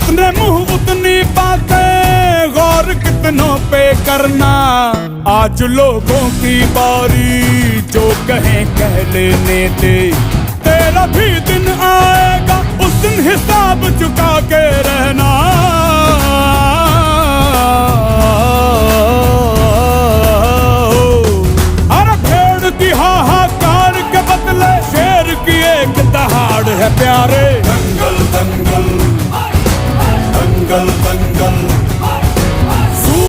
जितने मुंह उतनी बातें, गौर कितनों पे करना। आज लोगों की बारी, जो कहें कह लेने दे। तेरा भी दिन आएगा, उस दिन हिसाब चुका के रहना। अरे भेड़ की हाहाकार के बदले शेर की एक दहाड़ है प्यारे। दंगल दंगल दंगल